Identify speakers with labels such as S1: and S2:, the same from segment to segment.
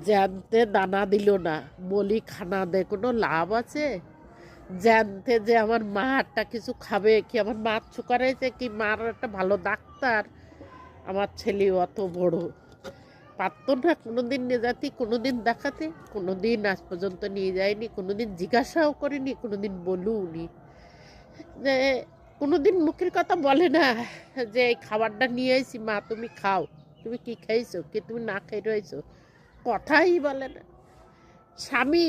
S1: জ্যানতে দানা দিল না, বলি খানা দে, কোনো লাভ আছে? জানতে যে আমার মা একটা কিছু খাবে কি, আমার মা চুকারাইছে কি, মার একটা ভালো ডাক্তার, আমার ছেলে অত বড় পারতো না কোনোদিন নিয়ে যাতে, কোনোদিন দেখাতে, কোনোদিন আজ পর্যন্ত নিয়ে যায়নি, কোনোদিন জিজ্ঞাসাও করিনি, কোনোদিন বলুনি যে, কোনোদিন মুখের কথা বলে না যে এই খাবারটা নিয়ে এসেছি মা তুমি খাও, তুমি কি খাইছো, কি তুমি না খাই রয়েছো, কথাই বলে না। স্বামী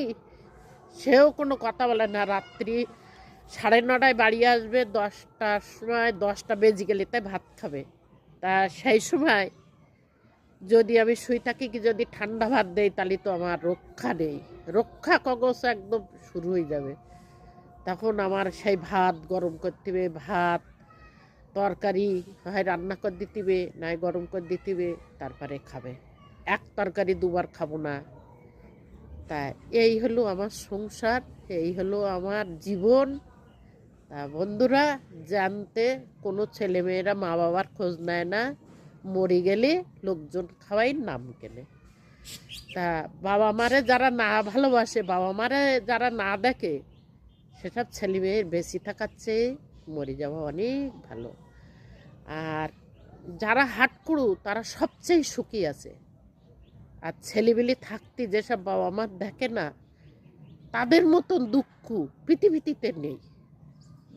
S1: সেও কোনো কথা বলে না, রাত্রি 9:30 বাড়ি আসবে, 10টার সময়, 10টা বেজে গেলে তাই ভাত খাবে। তা সেই সময় যদি আমি শুই থাকি, কি যদি ঠান্ডা ভাত দেই, তাহলে তো আমার রক্ষা নেই, রক্ষা কবচ একদম শুরু হয়ে যাবে। তখন আমার সেই ভাত গরম করতে হবে, ভাত তরকারি হয় রান্না করে দিতে, নয় গরম করে দিতে, তারপরে খাবে। এক তরকারি দুবার খাবো না। তা এই হলো আমার সংসার, এই হলো আমার জীবন। তা বন্ধুরা, জানতে কোনো ছেলেমেয়েরা মা বাবার খোঁজ নেয় না, মরে গেলে লোকজন খাওয়াই নাম কেনে। তা বাবা মারে যারা না ভালোবাসে, বাবা মারে যারা না দেখে, সেসব ছেলে মেয়ের বেশি থাকার চেয়ে মরে যাওয়া অনেক ভালো। আর যারা হাটকুড়ু তারা সবচেয়ে সুখী আছে। আর ছেলেবেলি থাকতে যেসব বাবা মা দেখে না, তাদের মতন দুঃখ পৃথিবীতে নেই।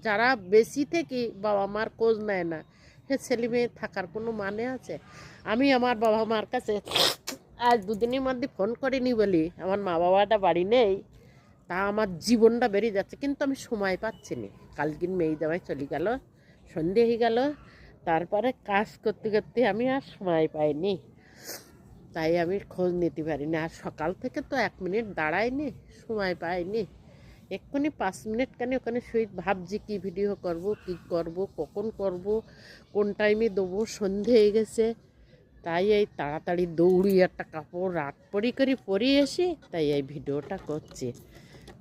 S1: যারা বেশি থেকে বাবা মার খোঁজ নেয় না, সে ছেলে মেয়ে থাকার কোনো মানে আছে? আমি আমার বাবা মার কাছে আজ দুদিনের মধ্যে ফোন করিনি বলি আমার মা বাবাটা বাড়ি নেই, তা আমার জীবনটা বেরিয়ে যাচ্ছে, কিন্তু আমি সময় পাচ্ছি না। কালকিন মেয়ে জামাই চলে গেল, সন্ধে হয়ে গেল, তারপরে কাজ করতে করতে আমি আর সময় পাইনি, তাই আমি খোঁজ নিতে পারিনি। আর সকাল থেকে তো 1 মিনিট দাঁড়াইনি, সময় পাইনি। এক্ষুনি 5 মিনিট কেন ওখানে শুয়ে ভাবছি কী ভিডিও করব, কী করব, কখন করব, কোন টাইমে দেবো, সন্ধে হয়ে গেছে। তাই এই তাড়াতাড়ি দৌড়ি একটা কাপড় রাত করে পরিয়ে এসে তাই এই ভিডিওটা করছি।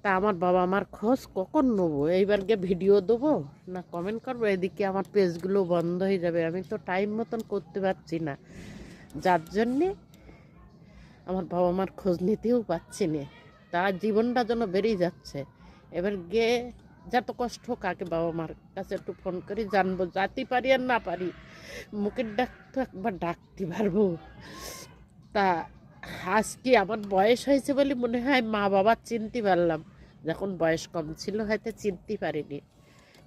S1: তা আমার বাবা আমার খোঁজ কখন নেবো? এইবার গিয়ে ভিডিও দেবো না কমেন্ট করবো? এদিকে আমার পেজগুলো বন্ধ হয়ে যাবে, আমি তো টাইম মতন করতে পারছি না, যার জন্যে আমার বাবা মার খোঁজ নিতেও পাচ্ছি না। তার জীবনটা যেন বেরিয়ে যাচ্ছে। এবার গিয়ে যত কষ্ট হোক আগে বাবা মার কাছে একটু ফোন করি, জানবো, যাতে পারি আর না পারি মুখের ডাক তো একবার ডাকতে পারবো। তা আজকে আমার বয়স হয়েছে বলে মনে হয় মা বাবা চিনতে পারলাম, যখন বয়স কম ছিল হয়তো চিনতে পারিনি,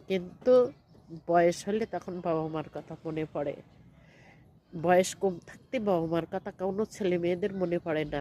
S1: কিন্তু বয়স হলে তখন বাবা মার কথা মনে পড়ে। বয়স কম থাকতে বাবা মার কথা কোনো ছেলে মেয়েদের মনে পড়ে না।